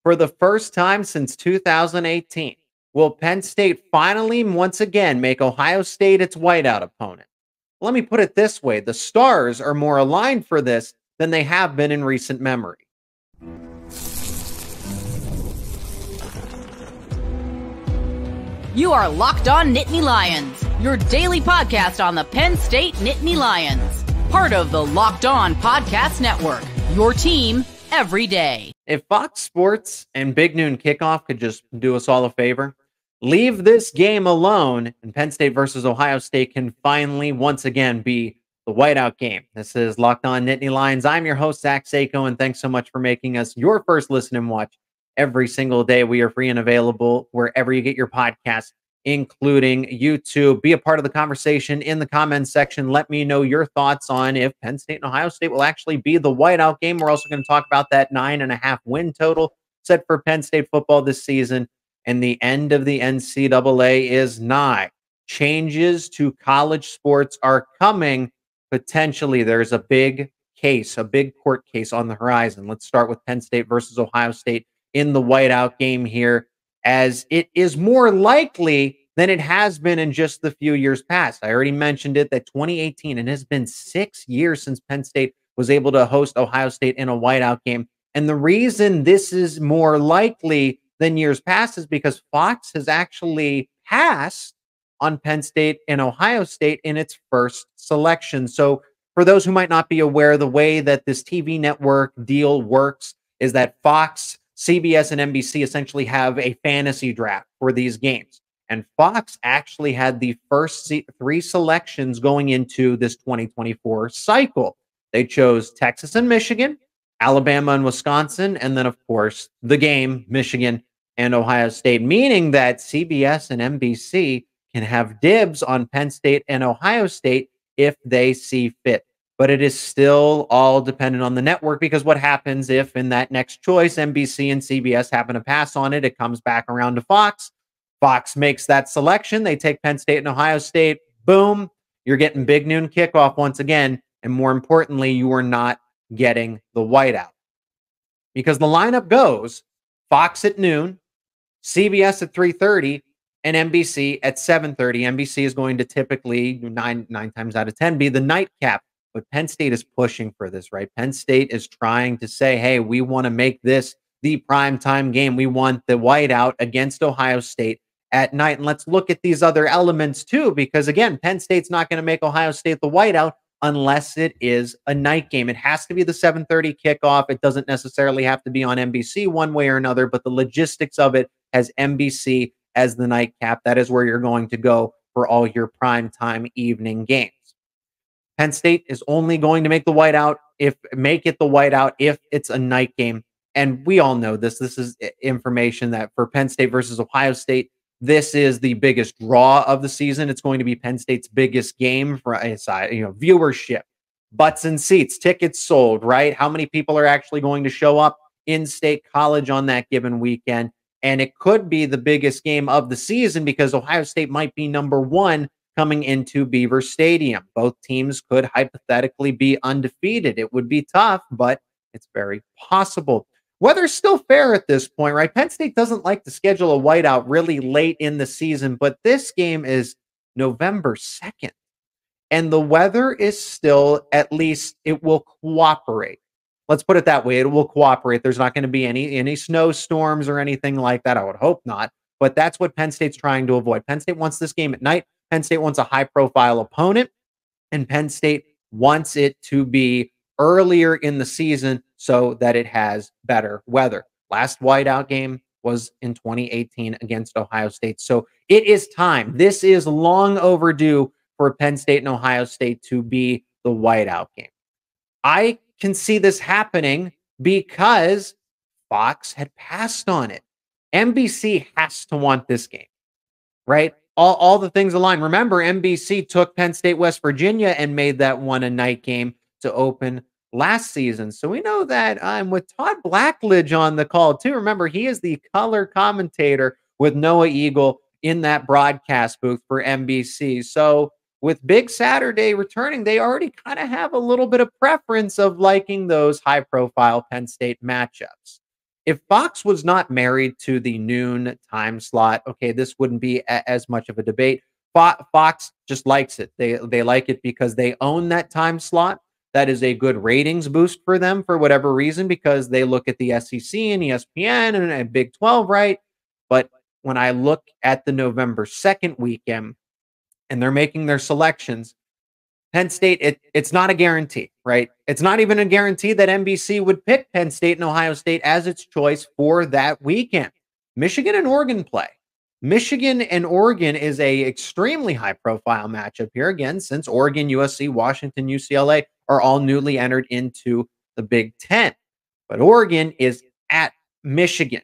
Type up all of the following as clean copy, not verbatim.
For the first time since 2018, will Penn State finally once again make Ohio State its whiteout opponent? Let me put it this way, the stars are more aligned for this than they have been in recent memory. You are Locked On Nittany Lions, your daily podcast on the Penn State Nittany Lions. Part of the Locked On Podcast Network, your team every day. If Fox Sports and Big Noon Kickoff could just do us all a favor, leave this game alone, and Penn State versus Ohio State can finally once again be the whiteout game. This is Locked On Nittany Lions. I'm your host, Zach Seyko, and thanks so much for making us your first listen and watch every single day. We are free and available wherever you get your podcasts, including YouTube. Be a part of the conversation in the comments section. Let me know your thoughts on if Penn State and Ohio State will actually be the whiteout game. We're also going to talk about that 9.5 win total set for Penn State football this season. And the end of the NCAA is nigh. Changes to college sports are coming. Potentially, there's a big case, a big court case on the horizon. Let's start with Penn State versus Ohio State in the whiteout game here, as it is more likely than it has been in just the few years past. I already mentioned it, that 2018, and it has been 6 years since Penn State was able to host Ohio State in a whiteout game. And the reason this is more likely than years past is because Fox has actually passed on Penn State and Ohio State in its first selection. So for those who might not be aware, the way that this TV network deal works is that Fox, CBS, and NBC essentially have a fantasy draft for these games. And Fox actually had the first 3 selections going into this 2024 cycle. They chose Texas and Michigan, Alabama and Wisconsin, and then, of course, the game, Michigan and Ohio State, meaning that CBS and NBC can have dibs on Penn State and Ohio State if they see fit. But it is still all dependent on the network, because what happens if in that next choice, NBC and CBS happen to pass on it, it comes back around to Fox. Fox makes that selection. They take Penn State and Ohio State. Boom. You're getting Big Noon Kickoff once again. And more importantly, you are not getting the whiteout, because the lineup goes Fox at noon, CBS at 3:30, and NBC at 7:30. NBC is going to typically nine times out of 10 be the nightcap. But Penn State is pushing for this, right? Penn State is trying to say, hey, we want to make this the primetime game. We want the whiteout against Ohio State at night. And let's look at these other elements too, because again, Penn State's not going to make Ohio State the whiteout unless it is a night game. It has to be the 7:30 kickoff. It doesn't necessarily have to be on NBC one way or another, but the logistics of it has NBC as the nightcap. That is where you're going to go for all your primetime evening games. Penn State is only going to make the whiteout if it's a night game. And we all know this. This is information that for Penn State versus Ohio State, this is the biggest draw of the season. It's going to be Penn State's biggest game for viewership, butts and seats, tickets sold, right? How many people are actually going to show up in State College on that given weekend? And it could be the biggest game of the season, because Ohio State might be number 1 coming into Beaver Stadium. Both teams could hypothetically be undefeated. It would be tough, but it's very possible. Weather's still fair at this point, right? Penn State doesn't like to schedule a whiteout really late in the season, but this game is November 2nd. And the weather is still, at least it will cooperate. Let's put it that way. It will cooperate. There's not going to be any snowstorms or anything like that. I would hope not. But that's what Penn State's trying to avoid. Penn State wants this game at night. Penn State wants a high-profile opponent, and Penn State wants it to be earlier in the season so that it has better weather. Last whiteout game was in 2018 against Ohio State. So it is time. This is long overdue for Penn State and Ohio State to be the whiteout game. I can see this happening because Fox had passed on it. NBC has to want this game, right? All the things align. Remember, NBC took Penn State, West Virginia, and made that one a night game to open last season. So we know that I'm with Todd Blackledge on the call too. Remember, he is the color commentator with Noah Eagle in that broadcast booth for NBC. So with Big Saturday returning, they already kind of have a little bit of preference of liking those high-profile Penn State matchups. If Fox was not married to the noon time slot, okay, this wouldn't be as much of a debate. Fox just likes it. They like it because they own that time slot. That is a good ratings boost for them for whatever reason, because they look at the SEC and ESPN and Big 12, right? But when I look at the November 2nd weekend and they're making their selections, Penn State, it's not a guarantee, right? It's not even a guarantee that NBC would pick Penn State and Ohio State as its choice for that weekend. Michigan and Oregon play. Michigan and Oregon is a extremely high-profile matchup here, again, since Oregon, USC, Washington, UCLA are all newly entered into the Big Ten. But Oregon is at Michigan.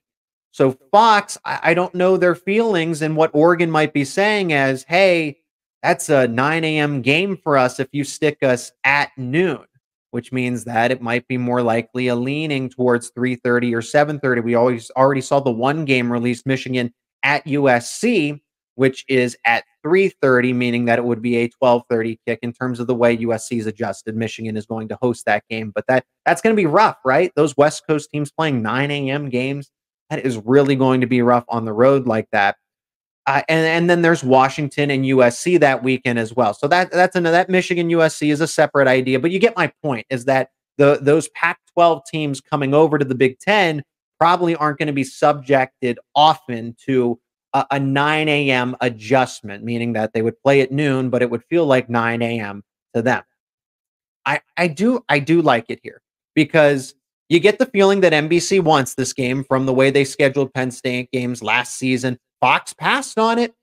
So Fox, I don't know their feelings and what Oregon might be saying as, hey, that's a 9 a.m. game for us if you stick us at noon, which means that it might be more likely a leaning towards 3:30 or 7:30. We already saw the one game released, Michigan at USC, which is at 3:30, meaning that it would be a 12:30 kick in terms of the way USC is adjusted. Michigan is going to host that game, but that's going to be rough, right? Those West Coast teams playing 9 a.m. games, that is really going to be rough on the road like that. And then there's Washington and USC that weekend as well. So that Michigan USC is a separate idea, but you get my point, is that those Pac-12 teams coming over to the Big Ten probably aren't going to be subjected often to a 9 a.m. adjustment, meaning that they would play at noon, but it would feel like 9 a.m. to them. I do like it here because you get the feeling that NBC wants this game from the way they scheduled Penn State games last season. Fox passed on it.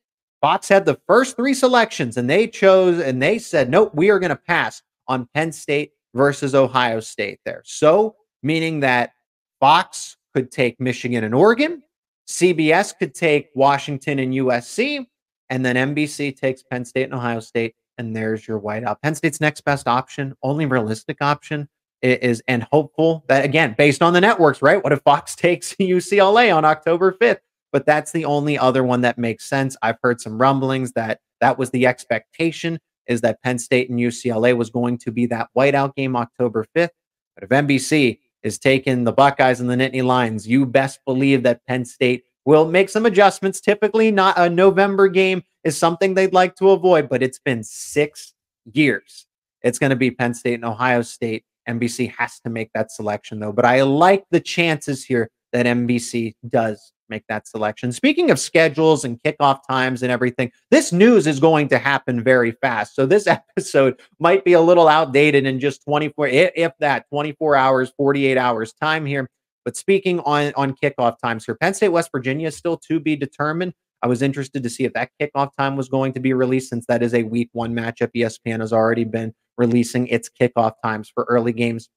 Fox had the first 3 selections and they said, nope, we are going to pass on Penn State versus Ohio State there. So meaning that Fox could take Michigan and Oregon, CBS could take Washington and USC, and then NBC takes Penn State and Ohio State, and there's your whiteout. Penn State's next best option, only realistic option, is and hopeful that, again, based on the networks, right? What if Fox takes UCLA on October 5th? But that's the only other one that makes sense. I've heard some rumblings that was the expectation, is that Penn State and UCLA was going to be that whiteout game October 5th. But if NBC is taking the Buckeyes and the Nittany Lions, you best believe that Penn State will make some adjustments. Typically, not a November game is something they'd like to avoid, but it's been 6 years. It's going to be Penn State and Ohio State. NBC has to make that selection, though. But I like the chances here that NBC does make that selection. Speaking of schedules and kickoff times and everything, this news is going to happen very fast. So this episode might be a little outdated in just 24, if that, 24 hours, 48 hours time here. But speaking on kickoff times here, Penn State, West Virginia is still to be determined. I was interested to see if that kickoff time was going to be released, since that is a week 1 matchup. ESPN has already been releasing its kickoff times for early games.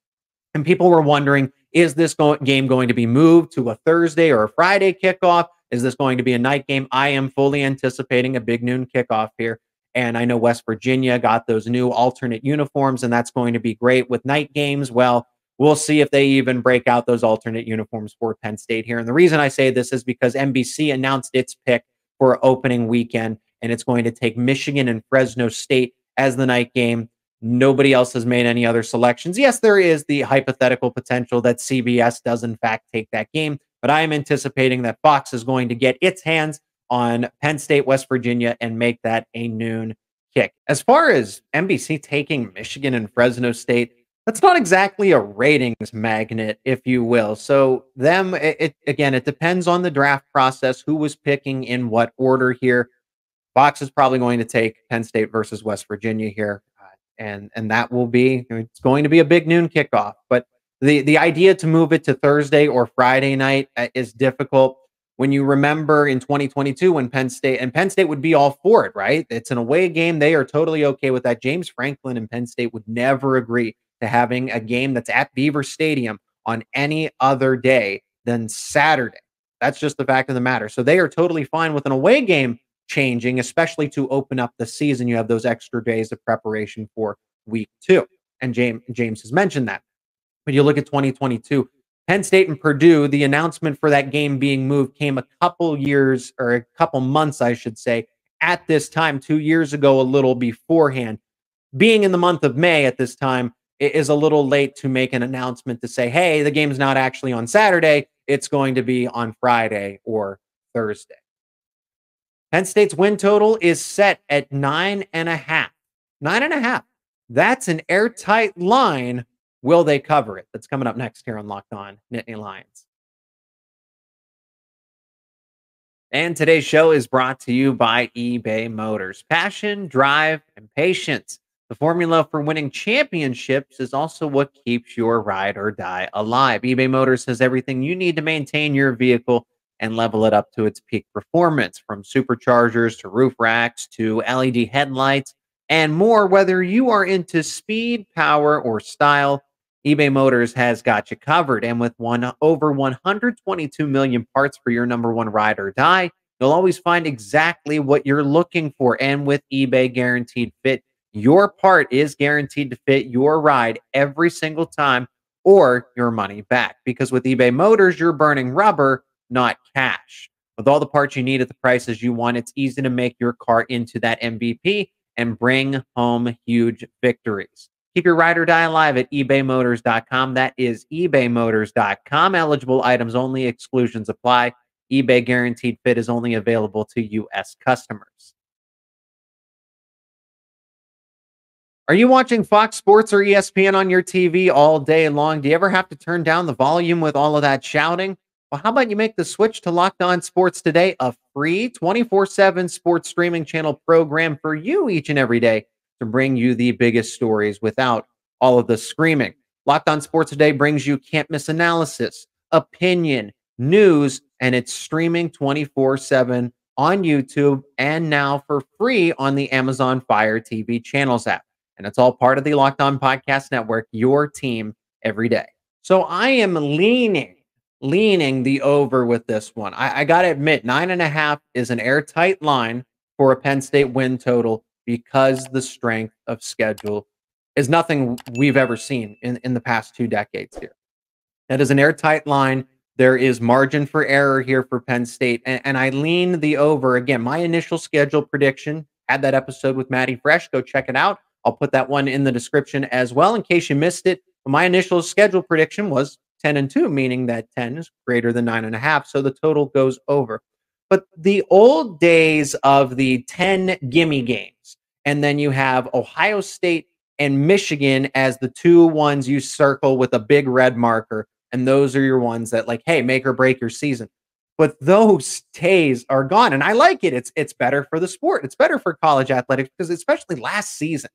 And people were wondering, is this game going to be moved to a Thursday or a Friday kickoff? Is this going to be a night game? I am fully anticipating a big noon kickoff here. And I know West Virginia got those new alternate uniforms, and that's going to be great with night games. Well, we'll see if they even break out those alternate uniforms for Penn State here. And the reason I say this is because NBC announced its pick for opening weekend, and it's going to take Michigan and Fresno State as the night game. Nobody else has made any other selections. Yes, there is the hypothetical potential that CBS does in fact take that game, but I am anticipating that Fox is going to get its hands on Penn State, West Virginia, and make that a noon kick. As far as NBC taking Michigan and Fresno State, that's not exactly a ratings magnet, if you will. So again, it depends on the draft process, who was picking in what order here. Fox is probably going to take Penn State versus West Virginia here. And that will be, it's going to be a big noon kickoff. But the idea to move it to Thursday or Friday night is difficult. When you remember in 2022 when Penn State would be all for it, right? It's an away game. They are totally okay with that. James Franklin and Penn State would never agree to having a game that's at Beaver Stadium on any other day than Saturday. That's just the fact of the matter. So they are totally fine with an away game changing, especially to open up the season. You have those extra days of preparation for week 2. And James has mentioned that. When you look at 2022, Penn State and Purdue, the announcement for that game being moved came a couple years, or a couple months, I should say, at this time, 2 years ago, a little beforehand. Being in the month of May at this time, it is a little late to make an announcement to say, hey, the game's not actually on Saturday. it's going to be on Friday or Thursday. Penn State's win total is set at 9.5. 9.5. That's an airtight line. Will they cover it? That's coming up next here on Locked On Nittany Lions. And today's show is brought to you by eBay Motors. Passion, drive, and patience. The formula for winning championships is also what keeps your ride or die alive. eBay Motors has everything you need to maintain your vehicle and level it up to its peak performance, from superchargers to roof racks to LED headlights and more. Whether you are into speed, power, or style, eBay Motors has got you covered. And with over 122 million parts for your number one ride or die, you'll always find exactly what you're looking for. And with eBay Guaranteed Fit, your part is guaranteed to fit your ride every single time, or your money back. Because with eBay Motors, you're burning rubber, not cash. With all the parts you need at the prices you want, it's easy to make your car into that MVP and bring home huge victories. Keep your ride or die alive at ebaymotors.com. That is ebaymotors.com. Eligible items only. Exclusions apply. eBay Guaranteed Fit is only available to U.S. customers. Are you watching Fox Sports or ESPN on your TV all day long? Do you ever have to turn down the volume with all of that shouting? Well, how about you make the switch to Locked On Sports Today, a free 24/7 sports streaming channel program for you each and every day to bring you the biggest stories without all of the screaming. Locked On Sports Today brings you can't miss analysis, opinion, news, and it's streaming 24/7 on YouTube and now for free on the Amazon Fire TV channels app. And it's all part of the Locked On Podcast Network, your team every day. So I am leaning the over with this one. I got to admit, 9.5 is an airtight line for a Penn State win total because the strength of schedule is nothing we've ever seen in the past 2 decades here. That is an airtight line. There is margin for error here for Penn State, and I lean the over. Again, my initial schedule prediction, had that episode with Maddie Fresh. Go check it out. I'll put that one in the description as well in case you missed it. My initial schedule prediction was 10-2, meaning that 10 is greater than 9.5, so the total goes over. But the old days of the 10 gimme games, and then you have Ohio State and Michigan as the 2 ones you circle with a big red marker, and those are your ones that, like, hey, make or break your season. But those days are gone, and I like it. It's better for the sport. It's better for college athletics because especially last season,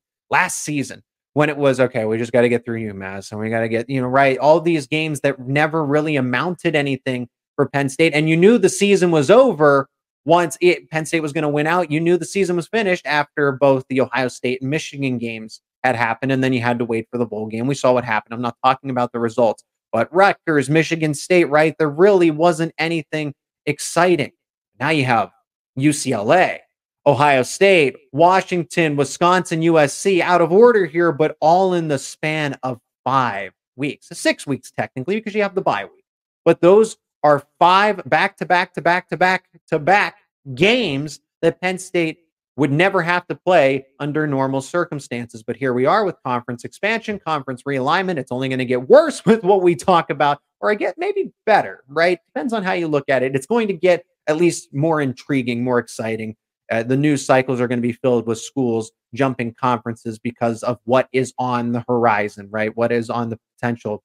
when it was, okay, we just got to get through UMass and we got to get, right, all these games that never really amounted anything for Penn State. And you knew the season was over once Penn State was going to win out. You knew the season was finished after both the Ohio State and Michigan games had happened. And then you had to wait for the bowl game. We saw what happened. I'm not talking about the results, but Rutgers, Michigan State, right? There really wasn't anything exciting. Now you have UCLA, Ohio State, Washington, Wisconsin, USC, out of order here, but all in the span of 5 weeks. 6 weeks technically because you have the bye week. But those are 5 back-to-back games that Penn State would never have to play under normal circumstances. But here we are with conference expansion, conference realignment. It's only going to get worse with what we talk about, or I get maybe better, right? Depends on how you look at it. It's going to get at least more intriguing, more exciting. The news cycles are going to be filled with schools jumping conferences because of what is on the horizon, right? What is on the potential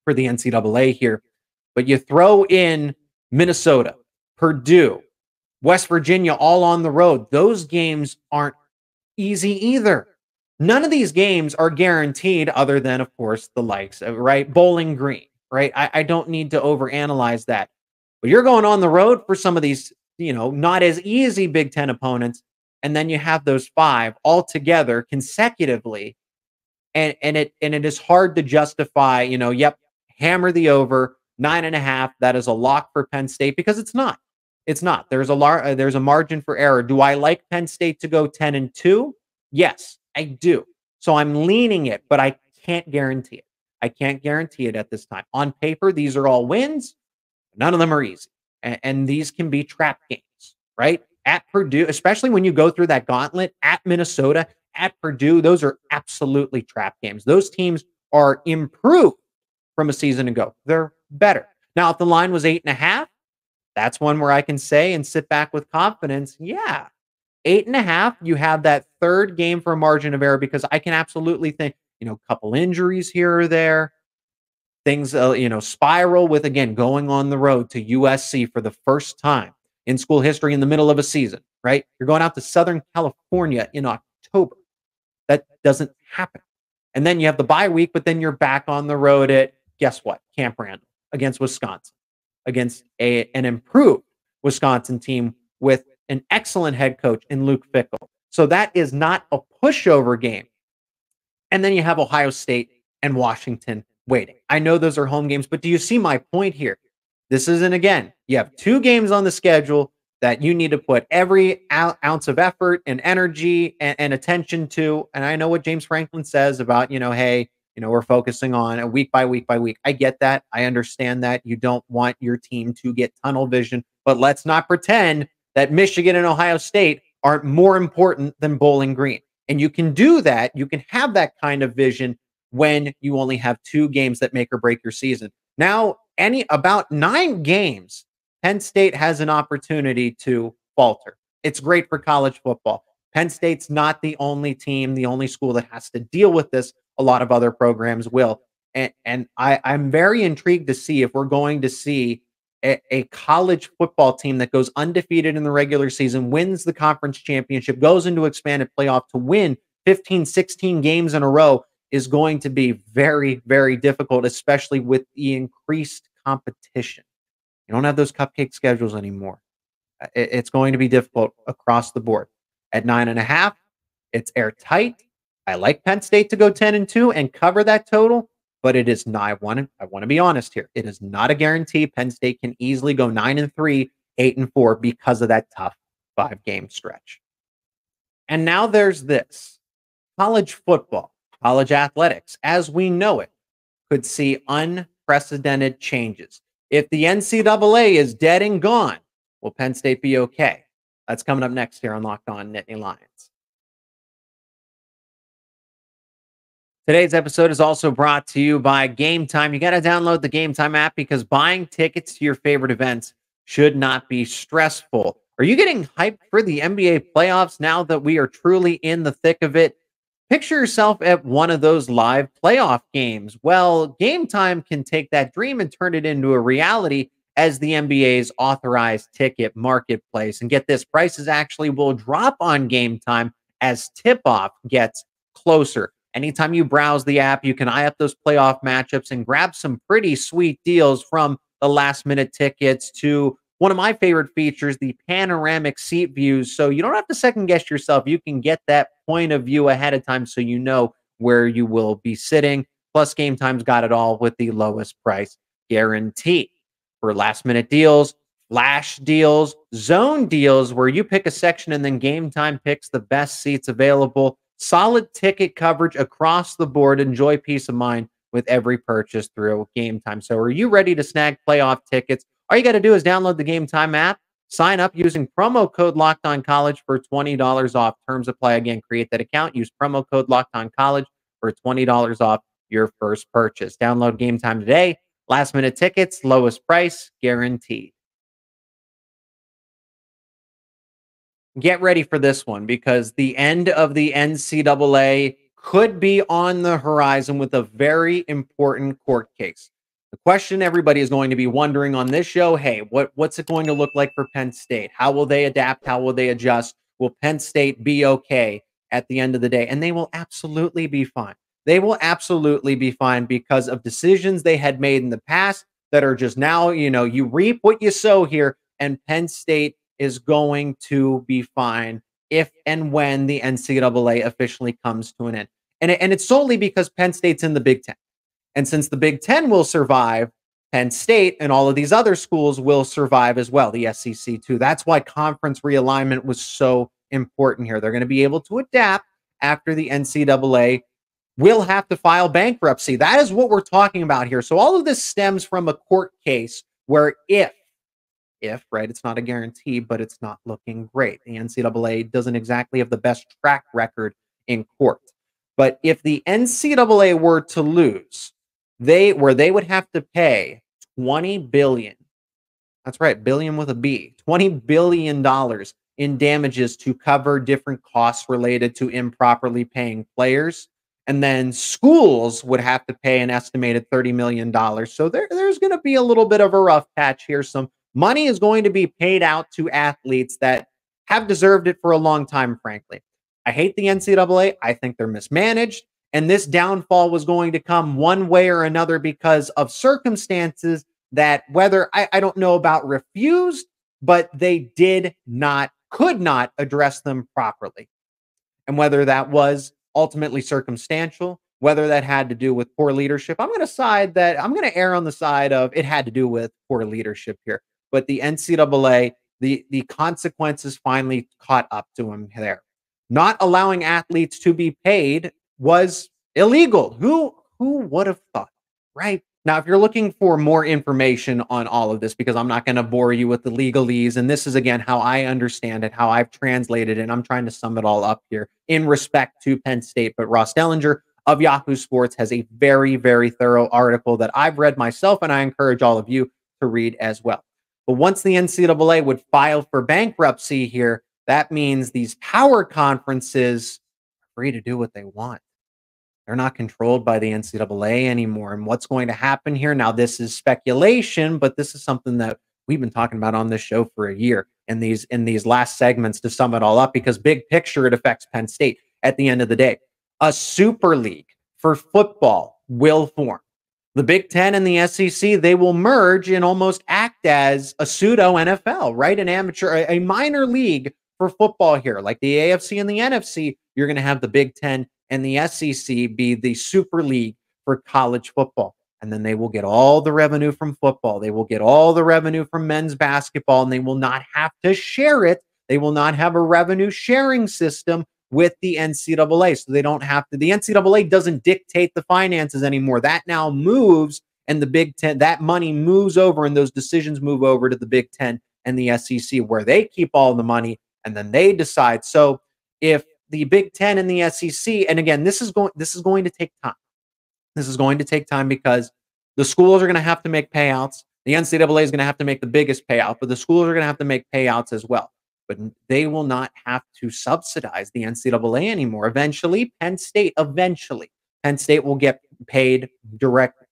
for the NCAA here. But you throw in Minnesota, Purdue, West Virginia, all on the road. Those games aren't easy either. None of these games are guaranteed other than, of course, the likes of, right? Bowling Green, right? I don't need to overanalyze that. But you're going on the road for some of these, not as easy Big Ten opponents. And then you have those 5 all together consecutively. And it is hard to justify, hammer the over 9.5. That is a lock for Penn State because it's not. It's not. There's a margin for error. Do I like Penn State to go 10-2? Yes, I do. So I'm leaning it, but I can't guarantee it. I can't guarantee it at this time. On paper, these are all wins. None of them are easy. And these can be trap games, right? At Purdue, especially when you go through that gauntlet, at Minnesota, at Purdue, those are absolutely trap games. Those teams are improved from a season ago. They're better. Now, if the line was 8.5, that's one where I can say and sit back with confidence. Yeah, 8.5, you have that third game for a margin of error because I can absolutely think, a couple injuries here or there, things, spiral with, again, going on the road to USC for the first time in school history in the middle of a season, right? You're going out to Southern California in October. That doesn't happen. And then you have the bye week, but then you're back on the road at, guess what? Camp Randall against Wisconsin, against an improved Wisconsin team with an excellent head coach in Luke Fickell. So that is not a pushover game. And then you have Ohio State and Washington waiting. I know those are home games, but do you see my point here? This isn't, again, you have 2 games on the schedule that you need to put every ounce of effort and energy and attention to. And I know what James Franklin says about, hey, we're focusing on a week by week by week. I get that. I understand that. You don't want your team to get tunnel vision, but let's not pretend that Michigan and Ohio State aren't more important than Bowling Green. And you can do that. You can have that kind of vision when you only have 2 games that make or break your season. Now, about 9 games, Penn State has an opportunity to falter. It's great for college football. Penn State's not the only team, the only school that has to deal with this. A lot of other programs will. And I'm very intrigued to see if we're going to see a college football team that goes undefeated in the regular season, wins the conference championship, goes into expanded playoff to win 15, 16 games in a row is going to be very, very difficult, especially with the increased competition. You don't have those cupcake schedules anymore. It's going to be difficult across the board. At 9.5, it's airtight. I like Penn State to go 10-2 and cover that total, but it is not. I want to be honest here. It is not a guarantee. Penn State can easily go 9-3, 8-4 because of that tough 5-game stretch. And now there's this. College football, college athletics, as we know it, could see unprecedented changes. If the NCAA is dead and gone, will Penn State be okay? That's coming up next here on Locked On Nittany Lions. Today's episode is also brought to you by Gametime. You got to download the Gametime app because buying tickets to your favorite events should not be stressful. Are you getting hyped for the NBA playoffs now that we are truly in the thick of it? Picture yourself at one of those live playoff games. Well, Gametime can take that dream and turn it into a reality as the NBA's authorized ticket marketplace. And get this, prices actually will drop on Gametime as tip-off gets closer. Anytime you browse the app, you can eye up those playoff matchups and grab some pretty sweet deals, from the last-minute tickets to one of my favorite features, the panoramic seat views. So you don't have to second-guess yourself. You can get that point of view ahead of time so you know where you will be sitting. Plus, Gametime's got it all with the lowest price guarantee. For last-minute deals, flash deals, zone deals, where you pick a section and then Gametime picks the best seats available. Solid ticket coverage across the board. Enjoy peace of mind with every purchase through Gametime. So are you ready to snag playoff tickets? All you got to do is download the Gametime app, sign up using promo code LOCKEDONCollege for $20 off. Terms apply. Again, create that account, use promo code LOCKEDONCollege for $20 off your first purchase. Download Gametime today. Last minute tickets, lowest price guaranteed. Get ready for this one because the end of the NCAA could be on the horizon with a very important court case. The question everybody is going to be wondering on this show, hey, what's it going to look like for Penn State? How will they adapt? How will they adjust? Will Penn State be okay at the end of the day? And they will absolutely be fine. They will absolutely be fine because of decisions they had made in the past that are just now, you reap what you sow here, and Penn State is going to be fine if and when the NCAA officially comes to an end. And it's solely because Penn State's in the Big Ten. And since the Big Ten will survive, Penn State and all of these other schools will survive as well, the SEC too. That's why conference realignment was so important here. They're going to be able to adapt after the NCAA will have to file bankruptcy. That is what we're talking about here. So all of this stems from a court case where if, right, it's not a guarantee, but it's not looking great. The NCAA doesn't exactly have the best track record in court. But if the NCAA were to lose, they would have to pay $20 billion. That's right, billion with a B. $20 billion in damages to cover different costs related to improperly paying players. And then schools would have to pay an estimated $30 million. So there's going to be a little bit of a rough patch here. Some money is going to be paid out to athletes that have deserved it for a long time, frankly. I hate the NCAA. I think they're mismanaged. And this downfall was going to come one way or another because of circumstances that whether I don't know about refused, but they could not address them properly. And whether that was ultimately circumstantial, whether that had to do with poor leadership, I'm going to err on the side of it had to do with poor leadership here. But the NCAA, the consequences finally caught up to him there. Not allowing athletes to be paid was illegal. Who would have thought, right? Now, if you're looking for more information on all of this, because I'm not going to bore you with the legalese, and this is, again, how I understand it, how I've translated it, and I'm trying to sum it all up here in respect to Penn State. But Ross Dellinger of Yahoo Sports has a very, very thorough article that I've read myself, and I encourage all of you to read as well. But once the NCAA would file for bankruptcy here, that means these power conferences are free to do what they want. They're not controlled by the NCAA anymore. And what's going to happen here? Now, this is speculation, but this is something that we've been talking about on this show for a year in these last segments to sum it all up, because big picture, it affects Penn State at the end of the day. A super league for football will form. The Big Ten and the SEC, they will merge and almost act as a pseudo NFL, right? An amateur, a minor league for football here. Like the AFC and the NFC, you're going to have the Big Ten and the SEC be the super league for college football. And then they will get all the revenue from football. They will get all the revenue from men's basketball, and they will not have to share it. They will not have a revenue sharing system with the NCAA. So they don't have to. The NCAA doesn't dictate the finances anymore. That now moves, and the Big Ten, that money moves over, and those decisions move over to the Big Ten and the SEC, where they keep all the money, and then they decide. So if the Big Ten and the SEC, and again, this is going to take time. This is going to take time because the schools are going to have to make payouts. The NCAA is going to have to make the biggest payout, but the schools are going to have to make payouts as well. But they will not have to subsidize the NCAA anymore. Eventually, Penn State will get paid directly.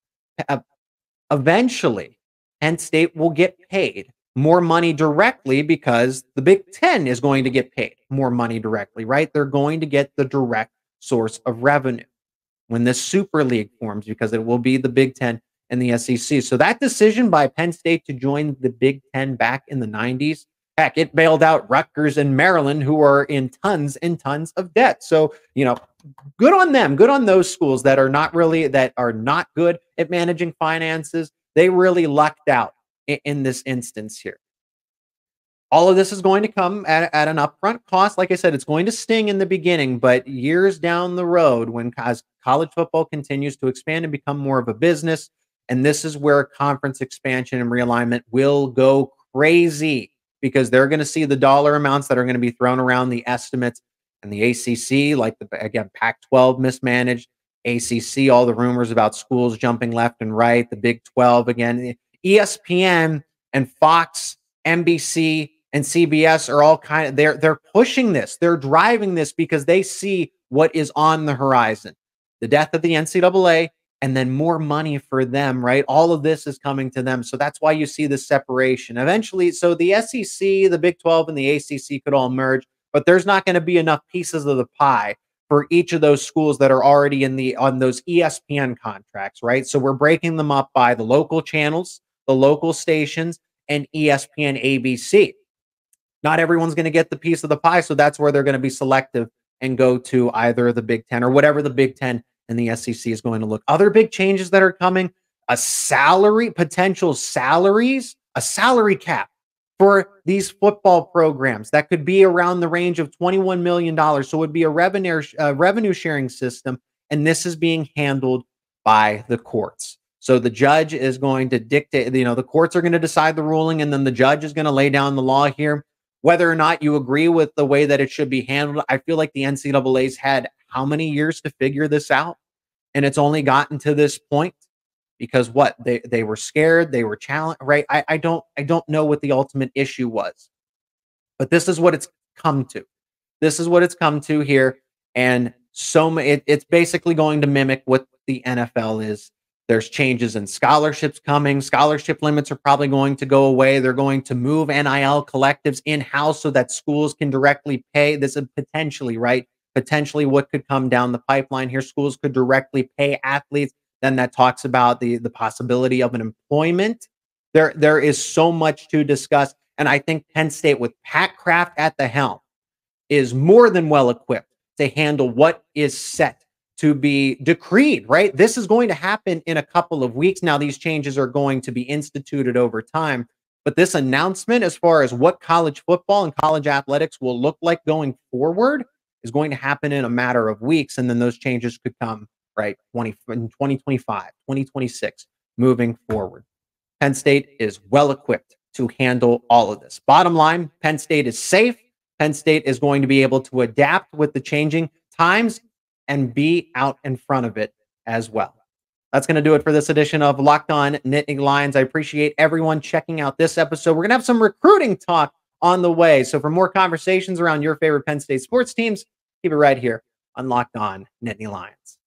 Eventually, Penn State will get paid more money directly because the Big Ten is going to get paid more money directly, right? They're going to get the direct source of revenue when this Super League forms, because it will be the Big Ten and the SEC. So that decision by Penn State to join the Big Ten back in the 90s, heck, it bailed out Rutgers and Maryland, who are in tons and tons of debt. So, good on them. Good on those schools that are not good at managing finances. They really lucked out in this instance here. All of this is going to come at an upfront cost. Like I said, it's going to sting in the beginning, but years down the road, as college football continues to expand and become more of a business, and this is where conference expansion and realignment will go crazy, because they're going to see the dollar amounts that are going to be thrown around, the estimates, and the ACC, again, Pac-12 mismanaged, ACC, all the rumors about schools jumping left and right, the Big 12 again, ESPN and Fox, NBC, and CBS are all they're pushing this. They're driving this because they see what is on the horizon. The death of the NCAA, and then more money for them, right? All of this is coming to them. So that's why you see the separation. Eventually, so the SEC, the Big 12, and the ACC could all merge, but there's not going to be enough pieces of the pie for each of those schools that are already on those ESPN contracts, right? So we're breaking them up by the local channels, the local stations, and ESPN, ABC. Not everyone's going to get the piece of the pie, so that's where they're going to be selective and go to either the Big Ten or whatever the Big Ten and the SEC is going to look. Other big changes that are coming, a salary cap for these football programs that could be around the range of $21 million. So it would be a revenue sharing system, and this is being handled by the courts. So the judge is going to dictate, the courts are going to decide the ruling, and then the judge is going to lay down the law here. Whether or not you agree with the way that it should be handled, I feel like the NCAA's had how many years to figure this out? And it's only gotten to this point. because what they were scared, they were challenged, right? I don't know what the ultimate issue was, but this is what it's come to. This is what it's come to here, and it's basically going to mimic what the NFL is. There's changes in scholarships coming. Scholarship limits are probably going to go away. They're going to move NIL collectives in-house so that schools can directly pay. This is potentially, right? Potentially what could come down the pipeline here. Schools could directly pay athletes. Then that talks about the possibility of an employment. There is so much to discuss. And I think Penn State, with Pat Kraft at the helm, is more than well equipped to handle what is set to be decreed, right? This is going to happen in a couple of weeks. Now, these changes are going to be instituted over time, but this announcement, as far as what college football and college athletics will look like going forward, is going to happen in a matter of weeks. And then those changes could come, right, in 2025, 2026, moving forward. Penn State is well equipped to handle all of this. Bottom line, Penn State is safe. Penn State is going to be able to adapt with the changing times and be out in front of it as well. That's going to do it for this edition of Locked On Nittany Lions. I appreciate everyone checking out this episode. We're going to have some recruiting talk on the way. So for more conversations around your favorite Penn State sports teams, keep it right here on Locked On Nittany Lions.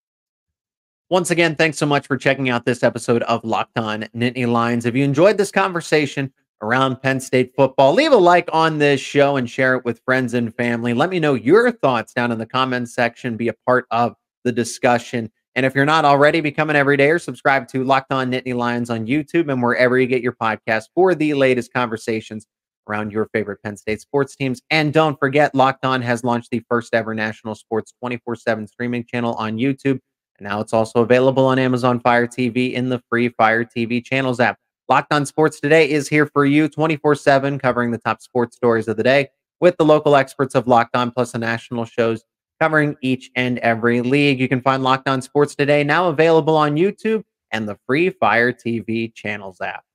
Once again, thanks so much for checking out this episode of Locked On Nittany Lions. If you enjoyed this conversation around Penn State football, leave a like on this show and share it with friends and family. Let me know your thoughts down in the comments section. Be a part of the discussion. And if you're not already, become an everydayer. Subscribe to Locked On Nittany Lions on YouTube and wherever you get your podcast for the latest conversations around your favorite Penn State sports teams. And don't forget, Locked On has launched the first ever national sports 24/7 streaming channel on YouTube. And now it's also available on Amazon Fire TV in the free Fire TV channels app. Locked On Sports Today is here for you 24/7, covering the top sports stories of the day with the local experts of Locked On, plus the national shows covering each and every league. You can find Locked On Sports Today now available on YouTube and the free Fire TV channels app.